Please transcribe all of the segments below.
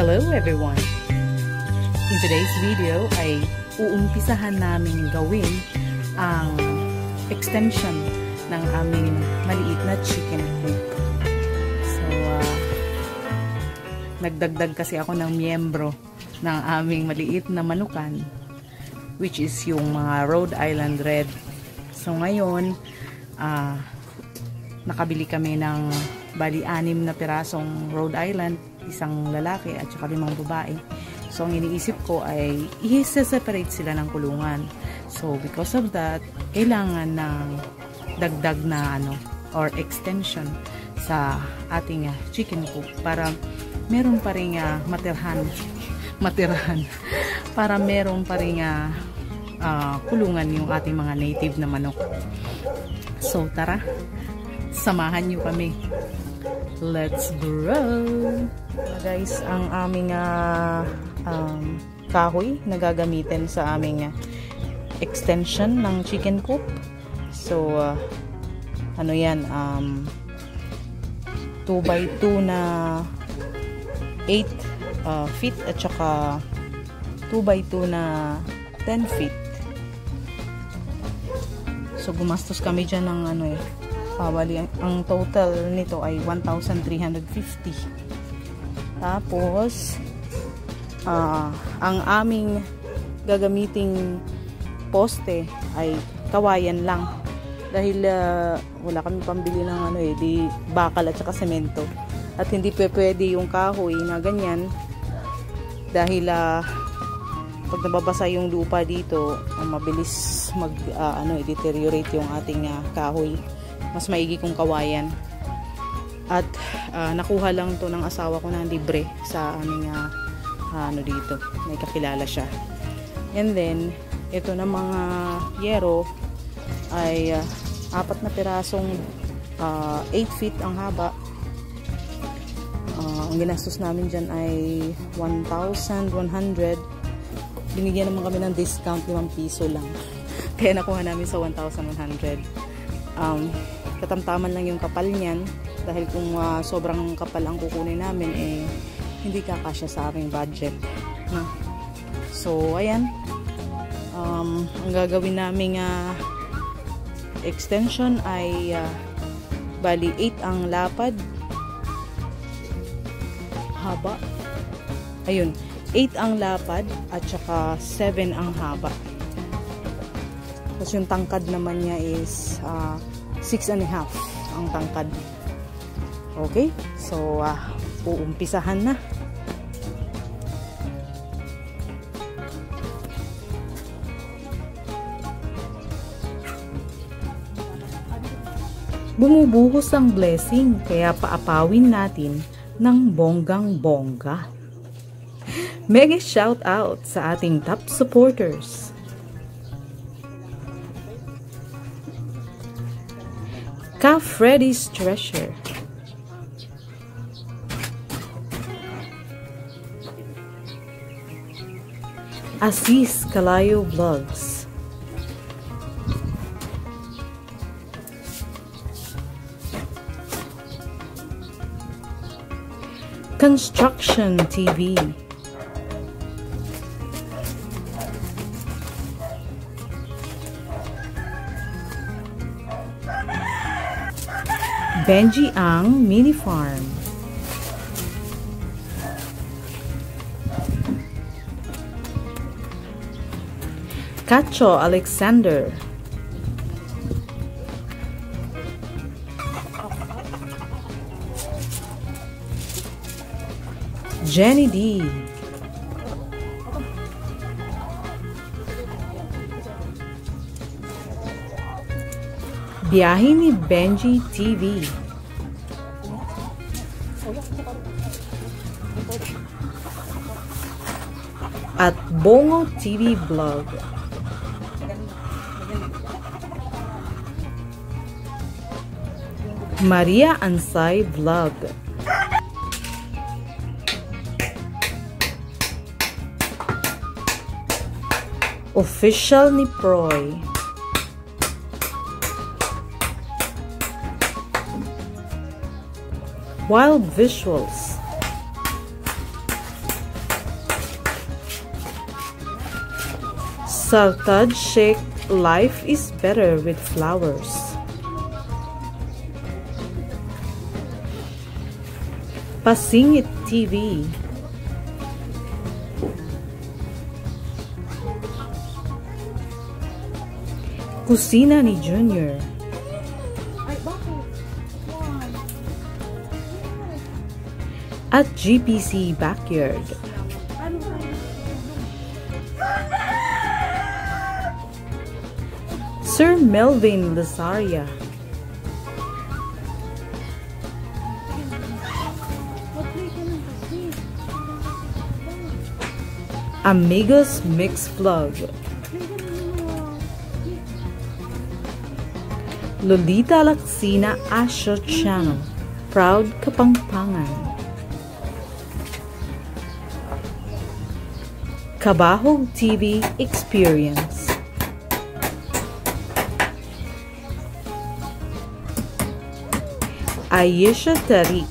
Hello everyone! In today's video ay uumpisahan namin gawin ang extension ng aming maliit na chicken coop. So, nagdagdag kasi ako ng miyembro ng aming maliit na manukan, which is yung mga Rhode Island Red. So ngayon, nakabili kami ng bali 6 na pirasong Rhode Island, isang lalaki at saka 5 babae. So ang iniisip ko ay i-separate sila ng kulungan. So because of that, kailangan ng dagdag na or extension sa ating chicken coop para meron pa ring matirahan para meron pa ring kulungan yung ating mga native na manok. So tara, samahan nyo kami. Let's grow! Guys, ang aming kahoy na gagamitin sa aming extension ng chicken coop. So, yan, 2x2 na 8 feet at saka 2x2 na 10 feet. So, gumastos kami dyan ng bali, ang total nito ay 1,350. Tapos, ang aming gagamiting poste ay kawayan lang. Dahil wala kami pambili ng di bakal at saka semento. At hindi pwede yung kahoy na ganyan. Dahil pag nababasa yung lupa dito, mabilis deteriorate yung ating kahoy. Mas maigi kong kawayan. At nakuha lang to ng asawa ko ng libre sa aming dito. May kakilala siya. And then, ito na mga yero ay 4 na pirasong 8 feet ang haba. Ang ginastos namin dyan ay 1,100. Binigyan naman kami ng discount, 5 piso lang. Kaya nakuha namin sa 1,100. Katamtaman lang yung kapal niyan. Dahil kung sobrang kapal ang kukunin namin, hindi kakasya sa aming budget. So, ayan. Ang gagawin naming extension ay bali 8 ang lapad. Haba. Ayun. 8 ang lapad at saka 7 ang haba. Tapos yung tangkad naman niya is 6.5 ang tangkad. Okay? So, uumpisahan na. Bumubuhos ang blessing, kaya paapawin natin ng bonggang-bongga. Mega shout out sa ating top supporters. Ka Freddy's Treasure, Asis Kalayo Vlogs, Construction TV, Benji Ang Mini Farm, Kacho Alexander, Jenny D, Biyahe ni Benji TV, at Bongo TV Vlog. Maria Ansay Vlog, Official ni Proy, Wild Visuals, Sartaj Sheikh, life is better with flowers. Pasingit TV. Kusina ni Junior. At GPC Backyard. Sir Melvin Lazaria. Amigos Mix Vlog. Lolita Laksina Asha Channel. Proud Kapampangan. Kabahog TV Experience. Ayesha Tariq.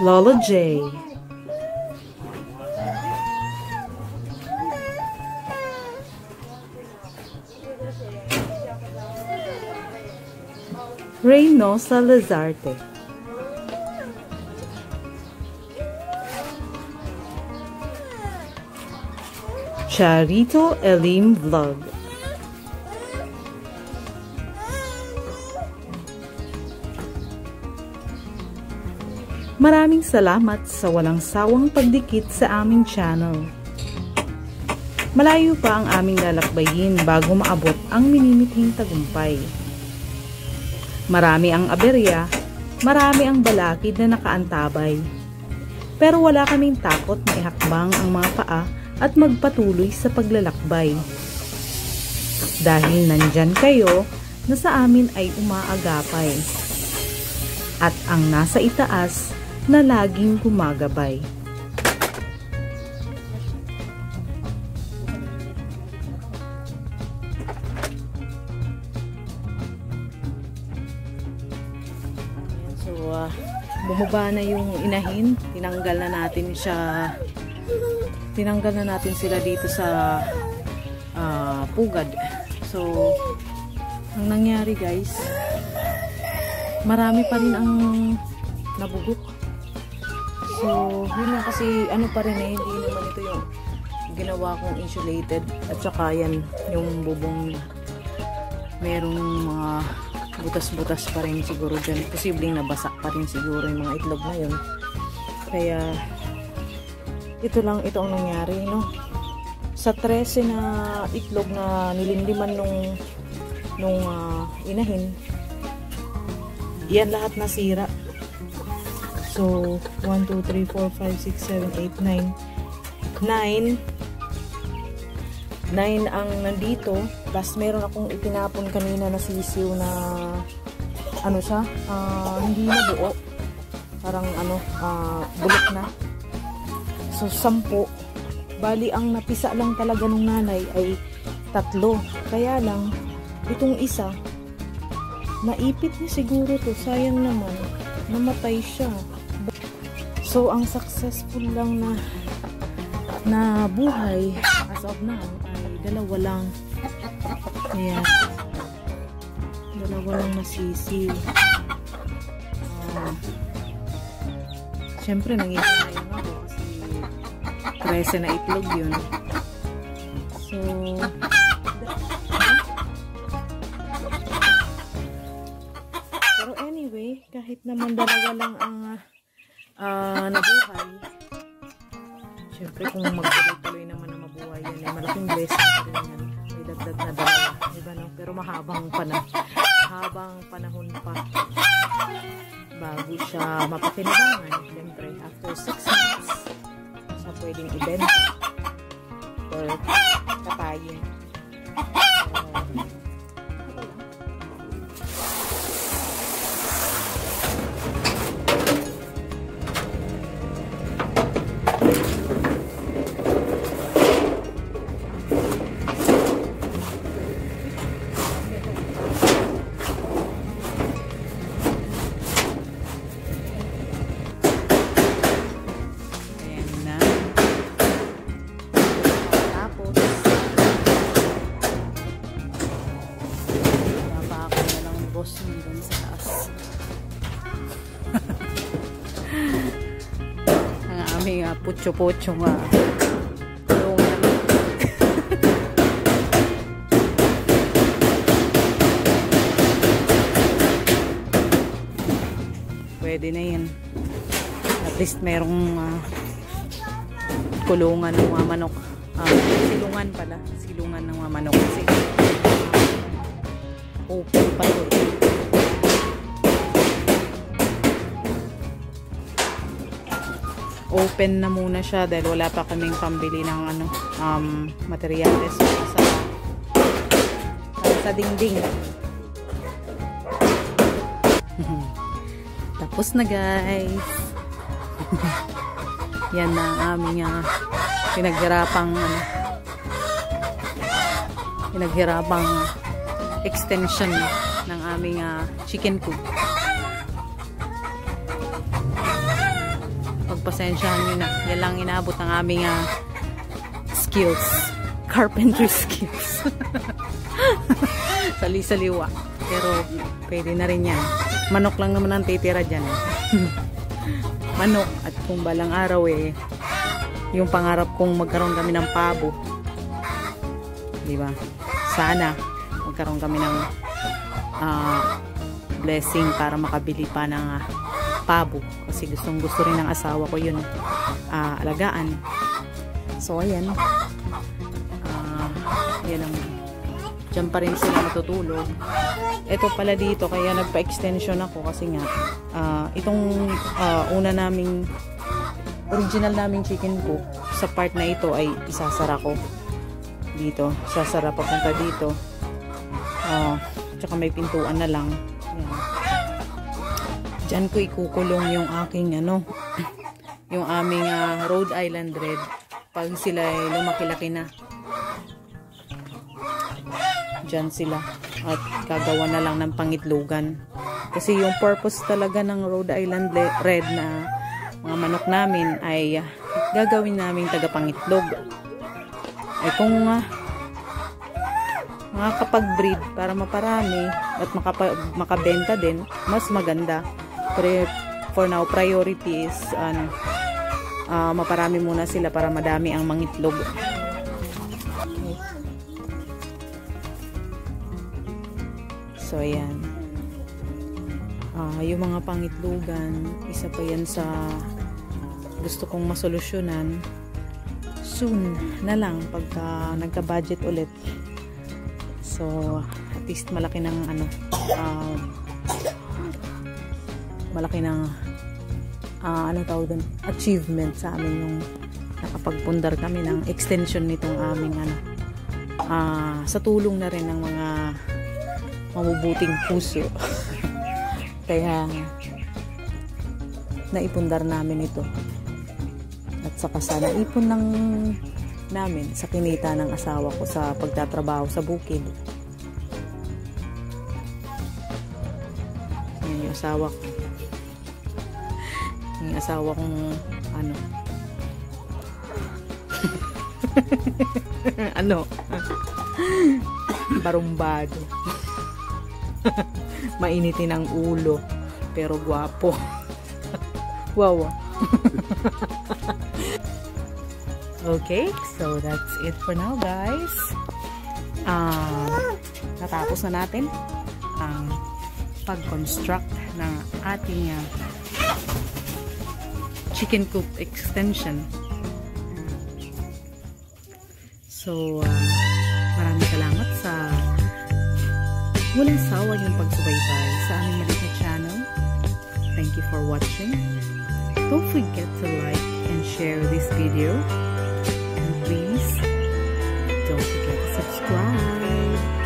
Lola J. Reynosa Lazarte. Charito Elim Vlog. Maraming salamat sa walang sawang pagdikit sa aming channel. Malayo pa ang aming lalakbayin bago maabot ang minimithing tagumpay. Marami ang aberya, marami ang balakid na nakaantabay. Pero wala kaming takot na ihakbang ang mga paa at magpatuloy sa paglalakbay. Dahil nandyan kayo na sa amin ay umaagapay. At ang nasa itaas na laging gumagabay. So, bumaba na yung inahin. Tinanggal na natin sila dito sa pugad. So, ang nangyari guys, marami pa rin ang nabugok. So, yun nga kasi ano pa rin hindi naman ito yung ginawa kong insulated. At saka yan, yung bubong merong mga butas-butas pa rin siguro dyan. Posibleng nabasak pa rin siguro yung mga itlog na yun. Kaya, ito ang nangyari, no? Sa 13 na itlog na nilindiman nung inahin, yan lahat nasira. So, 1, 2, 3, 4, 5, 6, 7, 8, 9. 9 ang nandito. Plus, meron akong itinapon kanina na sisiw na ano siya, hindi na buo. Parang bulok na. So, 10. Bali, ang napisa lang talaga ng nanay ay 3. Kaya lang, itong isa, naipit niya siguro to. Sayang naman, namatay siya. So, ang successful lang na buhay as of now ay 2 lang. Ayan. 2 lang nasisiw. Siyempre, nangyayayang ako kasi 13 na itlog yun. So, pero anyway, kahit naman 2 lang ang nabuhay. Siyempre kung magtuloy-tuloy naman na mabuhay yan, ay malaking blessing din yan. May dagdag na 2, diba no? Pero mahabang panahon pa bago siya mapakinabangan. Siyempre after 6 months siya pwedeng ibenta or katayin. aming putyo-putyo nga kulungan. Pwede na yan. At least merong kulungan ng mga manok. Silungan pala. Silungan ng mga manok. Kasi open pa ito. Open na muna siya dahil wala pa kaming pambili ng materyales sa dingding. Tapos na, guys. Yan na ang aming pinaghirapang extension ng aming chicken coop. Pagpasensyahan nyo na. Yan lang inabot ng aming skills. Carpentry skills. Sali-saliwa. Pero pwede na rin yan. Manok lang naman ang titira dyan. Manok. At kung balang araw yung pangarap kong magkaroon kami ng pabo. Diba? Sana magkaroon kami ng blessing para makabili pa ng pabo. Kasi gusto rin ng asawa ko yun alagaan. So ayan. Yan ang dyan pa rin sila matutulog. Ito pala dito, kaya nagpa-extension ako kasi nga itong una naming original naming chicken coop sa part na ito ay isasara ko dito. Sasara papunta dito. Tsaka may pintuan na lang. Ayan. Diyan ko ikukulong yung aking yung aming Rhode Island Red pag sila ay lumaki-laki na. Diyan sila at gagawa na lang ng pangitlogan kasi yung purpose talaga ng Rhode Island Red na mga manok namin ay gagawin namin tagapangitlog. Ay kung makakapag-breed para maparami at makabenta din, mas maganda. Pero for now, priority is maparami muna sila para madami ang mangitlog. So, ayan. Yung mga pangitlugan, isa pa yan sa gusto kong masolusyonan soon na lang pagka nagka-budget ulit. So, at least malaki ng malaki ng tawag doon, achievement sa amin yung nakapagpundar kami ng extension nitong aming sa tulong na rin ng mga mabubuting puso. Kaya naipundar namin ito. At saka sa naipon namin sa kinita ng asawa ko sa pagtatrabaho sa bukid. Yan yung asawa ko. Yung asawa kong barumbado. Mainitin ang ulo pero gwapo. Wow. Okay, so that's it for now, guys. Natapos na natin ang pag-construct ng ating chicken coop extension. So maraming salamat sa walang sawa yung pagsubaybay sa aming maliit na channel. Thank you for watching. Don't forget to like and share this video. And please, don't forget to subscribe.